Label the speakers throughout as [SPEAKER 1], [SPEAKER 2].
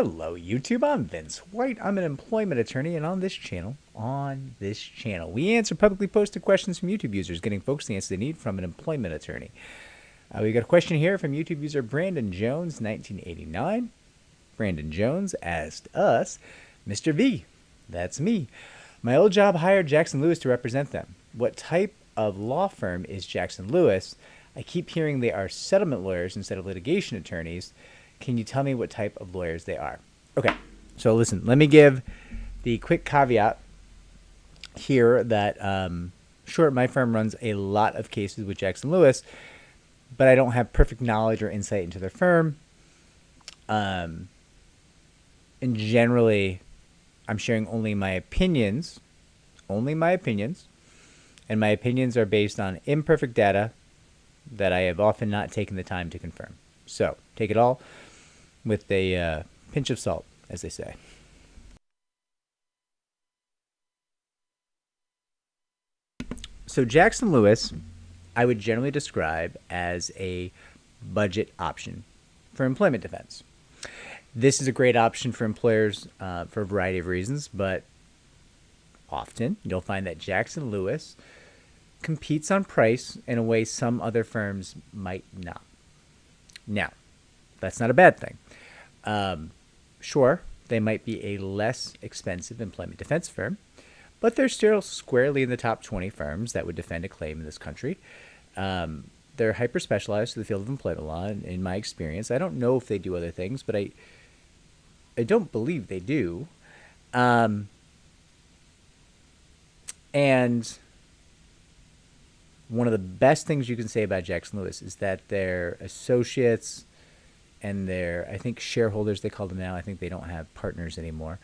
[SPEAKER 1] Hello, YouTube. I'm Vince White. I'm an employment attorney, and on this channel, we answer publicly posted questions from YouTube users, getting folks the answer they need from an employment attorney. We got a question here from YouTube user Brandon Jones, 1989. Brandon Jones asked us, Mr. V, that's me. My old job hired Jackson Lewis to represent them. What type of law firm is Jackson Lewis? I keep hearing they are settlement lawyers instead of litigation attorneys. Can you tell me what type of lawyers they are? Okay, so listen, let me give the quick caveat here that, sure, my firm runs a lot of cases with Jackson Lewis, but I don't have perfect knowledge or insight into their firm. And generally, I'm sharing only my opinions, and my opinions are based on imperfect data that I have often not taken the time to confirm. So take it all with a pinch of salt, as they say. So Jackson Lewis, I would generally describe as a budget option for employment defense. This is a great option for employers for a variety of reasons, but often you'll find that Jackson Lewis competes on price in a way some other firms might not. Now, that's not a bad thing. Sure, they might be a less expensive employment defense firm, but they're still squarely in the top 20 firms that would defend a claim in this country. They're hyper-specialized to the field of employment law, in my experience. I don't know if they do other things, but I don't believe they do. And one of the best things you can say about Jackson Lewis is that their associates and their, I think, shareholders, they call them now. I think they don't have partners anymore.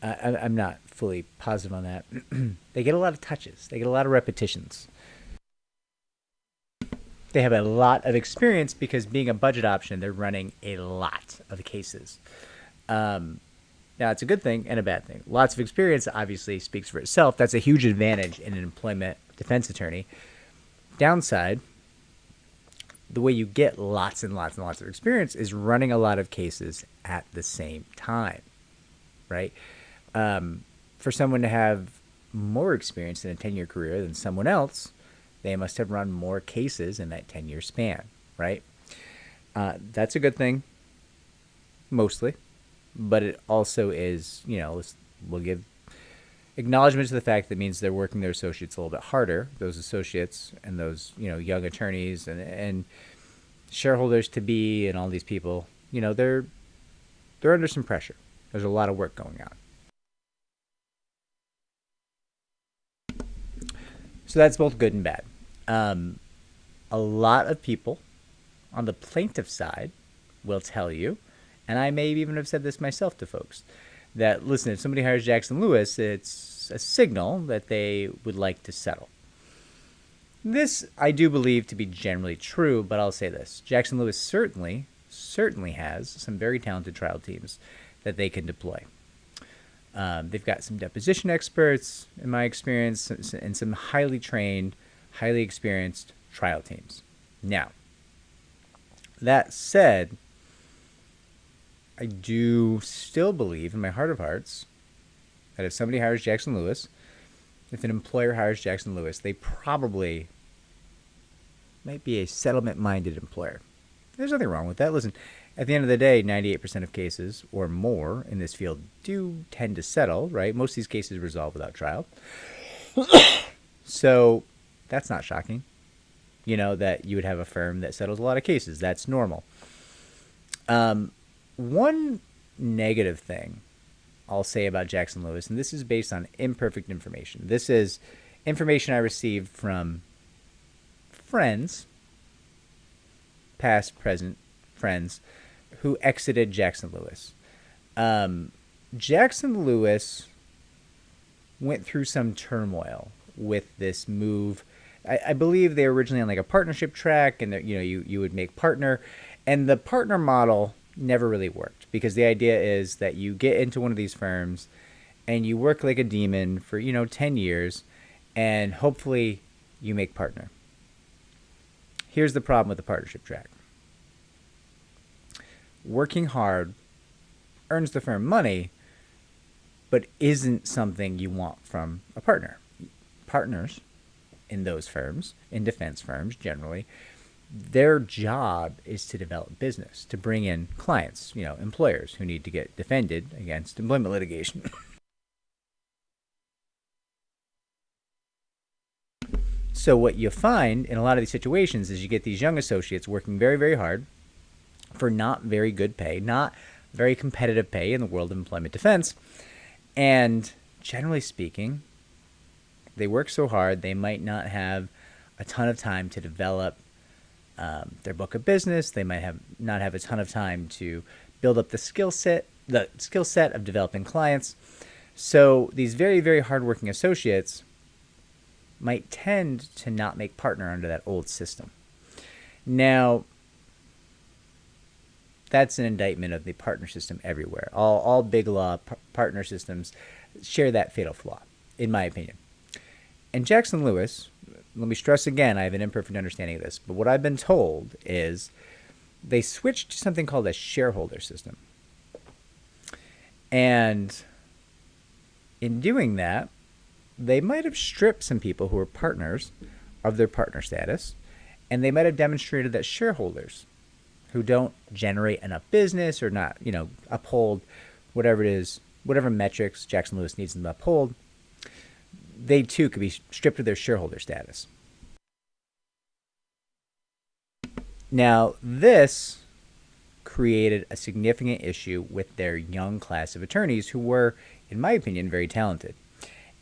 [SPEAKER 1] I'm not fully positive on that. They get a lot of touches. They get a lot of repetitions. They have a lot of experience because being a budget option, they're running a lot of cases. Now, it's a good thing and a bad thing. Lots of experience obviously speaks for itself. That's a huge advantage in an employment defense attorney. Downside, the way you get lots and lots and lots of experience is running a lot of cases at the same time, right? For someone to have more experience in a 10-year career than someone else, they must have run more cases in that 10-year span, right? That's a good thing, mostly, but it also is, we'll give acknowledgement to the fact that means they're working their associates a little bit harder, those associates and those, young attorneys and shareholders to be and all these people, they're under some pressure. There's a lot of work going on. So that's both good and bad. A lot of people on the plaintiff side will tell you, and I may even have said this myself to folks, that, listen, if somebody hires Jackson Lewis, it's a signal that they would like to settle. This I do believe to be generally true, but I'll say this. Jackson Lewis certainly has some very talented trial teams that they can deploy. They've got some deposition experts, in my experience, and some highly trained, highly experienced trial teams. Now, that said, I do still believe in my heart of hearts that if somebody hires Jackson Lewis, if an employer hires Jackson Lewis, they probably might be a settlement-minded employer. There's nothing wrong with that. Listen, at the end of the day, 98% of cases or more in this field do tend to settle, right? Most of these cases resolve without trial. So that's not shocking, that you would have a firm that settles a lot of cases. That's normal. One negative thing I'll say about Jackson Lewis, and this is based on imperfect information. This is information I received from friends, past, present friends, who exited Jackson Lewis. Jackson Lewis went through some turmoil with this move. I believe they were originally on like a partnership track, and you would make partner, and the partner model never really worked because the idea is that you get into one of these firms and you work like a demon for 10 years and hopefully you make partner. Here's the problem with the partnership track. Working hard earns the firm money, but isn't something you want from a partner. Partners in those firms, in defense firms generally, their job is to develop business, to bring in clients, employers who need to get defended against employment litigation. So what you find in a lot of these situations is you get these young associates working very, very hard for not very good pay, not very competitive pay in the world of employment defense. And generally speaking, they work so hard, they might not have a ton of time to develop their book of business. They might not have a ton of time to build up the skill set of developing clients. So these very, very hardworking associates might tend to not make partner under that old system. Now, that's an indictment of the partner system everywhere. All big law partner systems share that fatal flaw, in my opinion. And Jackson Lewis, let me stress again, I have an imperfect understanding of this, but what I've been told is they switched to something called a shareholder system. And in doing that, they might have stripped some people who were partners of their partner status, and they might have demonstrated that shareholders who don't generate enough business or not, uphold whatever it is, whatever metrics Jackson Lewis needs them to uphold, they too could be stripped of their shareholder status. Now, this created a significant issue with their young class of attorneys who were, in my opinion, very talented.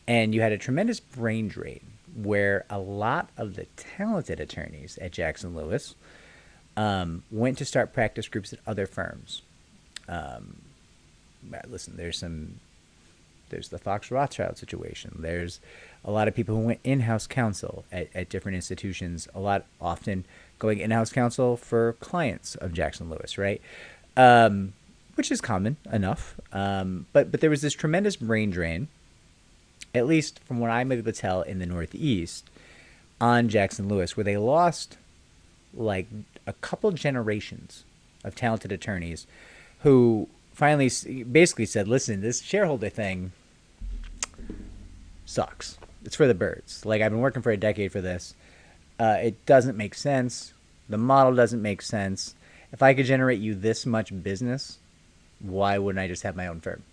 [SPEAKER 1] And you had a tremendous brain drain where a lot of the talented attorneys at Jackson Lewis went to start practice groups at other firms. Listen, there's the Fox Rothschild situation. There's a lot of people who went in-house counsel at different institutions, often going in-house counsel for clients of Jackson Lewis, right? Which is common enough. But there was this tremendous brain drain, at least from what I'm able to tell in the Northeast, on Jackson Lewis, where they lost like a couple generations of talented attorneys who finally basically said, listen, this shareholder thing sucks. It's for the birds. Like, I've been working for a decade for this. It doesn't make sense. The model doesn't make sense. If I could generate you this much business, why wouldn't I just have my own firm?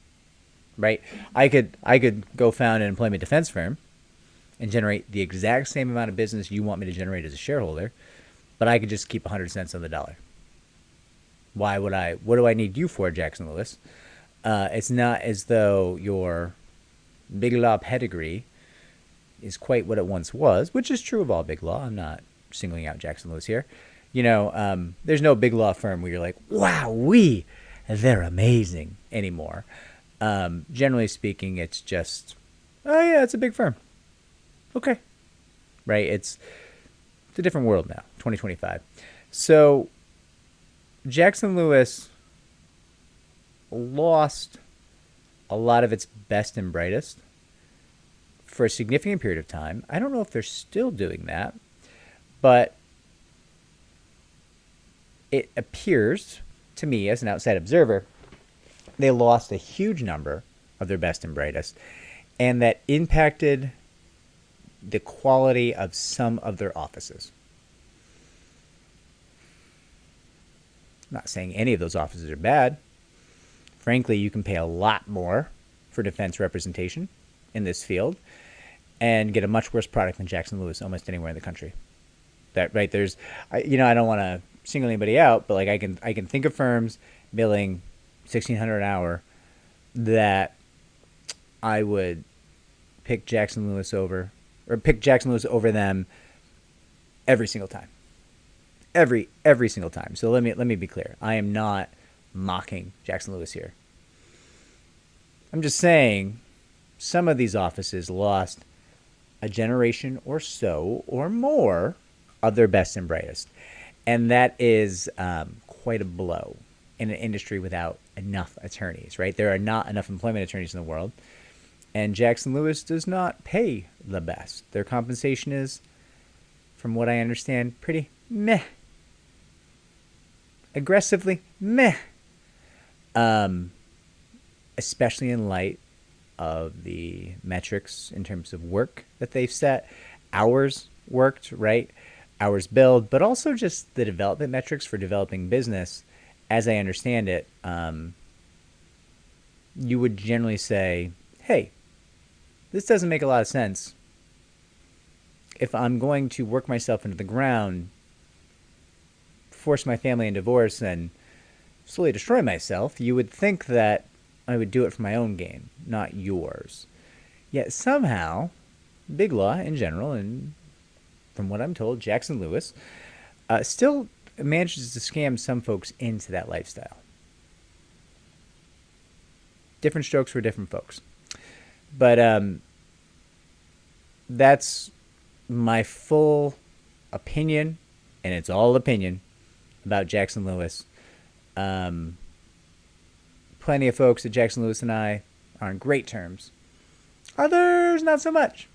[SPEAKER 1] Right? I could go found an employment defense firm and generate the exact same amount of business you want me to generate as a shareholder, but I could just keep 100 cents on the dollar. Why would I? What do I need you for, Jackson Lewis? It's not as though your big law pedigree is quite what it once was, which is true of all big law. I'm not singling out Jackson Lewis here. There's no big law firm where you're like, wow, they're amazing anymore. Generally speaking, it's just, oh yeah, it's a big firm. Okay. Right? It's a different world now, 2025. So Jackson Lewis lost a lot of its best and brightest for a significant period of time. I don't know if they're still doing that, but it appears to me as an outside observer, they lost a huge number of their best and brightest, and that impacted the quality of some of their offices. I'm not saying any of those offices are bad. Frankly, you can pay a lot more for defense representation in this field and get a much worse product than Jackson Lewis almost anywhere in the country. That right? I don't want to single anybody out, but like I can think of firms billing $1,600 an hour that I would pick Jackson Lewis over them every single time. Every single time. So let me be clear. I am not mocking Jackson Lewis here. I'm just saying some of these offices lost a generation or so or more of their best and brightest. And that is quite a blow in an industry without enough attorneys, right? There are not enough employment attorneys in the world. And Jackson Lewis does not pay the best. Their compensation is, from what I understand, pretty meh. Aggressively meh. especially in light of the metrics in terms of work that they've set, hours worked, right? Hours billed, but also just the development metrics for developing business. As I understand it, you would generally say, hey, this doesn't make a lot of sense. If I'm going to work myself into the ground, force my family into divorce, and slowly destroy myself, you would think that I would do it for my own gain, not yours. Yet somehow, big law in general, and from what I'm told, Jackson Lewis, still manages to scam some folks into that lifestyle. Different strokes for different folks. But that's my full opinion, and it's all opinion, about Jackson Lewis. Plenty of folks at Jackson Lewis and I are on great terms. Others, not so much.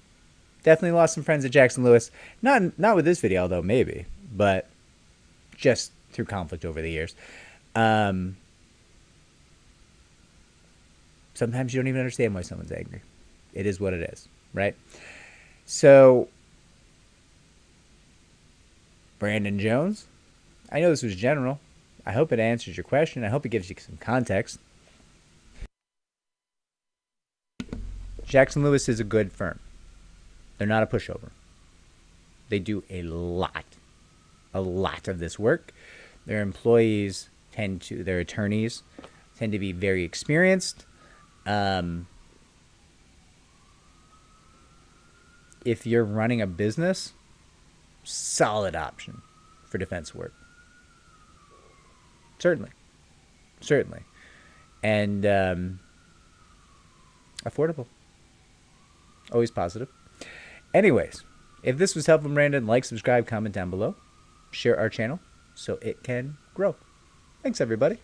[SPEAKER 1] Definitely lost some friends at Jackson Lewis. Not with this video, although maybe, but just through conflict over the years. Sometimes you don't even understand why someone's angry. It is what it is, right? So, Brandon Jones, I know this was general. I hope it answers your question. I hope it gives you some context. Jackson Lewis is a good firm. They're not a pushover. They do a lot of this work. Their employees their attorneys tend to be very experienced. If you're running a business, solid option for defense work. Certainly. And affordable. Always positive. Anyways, if this was helpful, Brandon, like, subscribe, comment down below. Share our channel so it can grow. Thanks, everybody.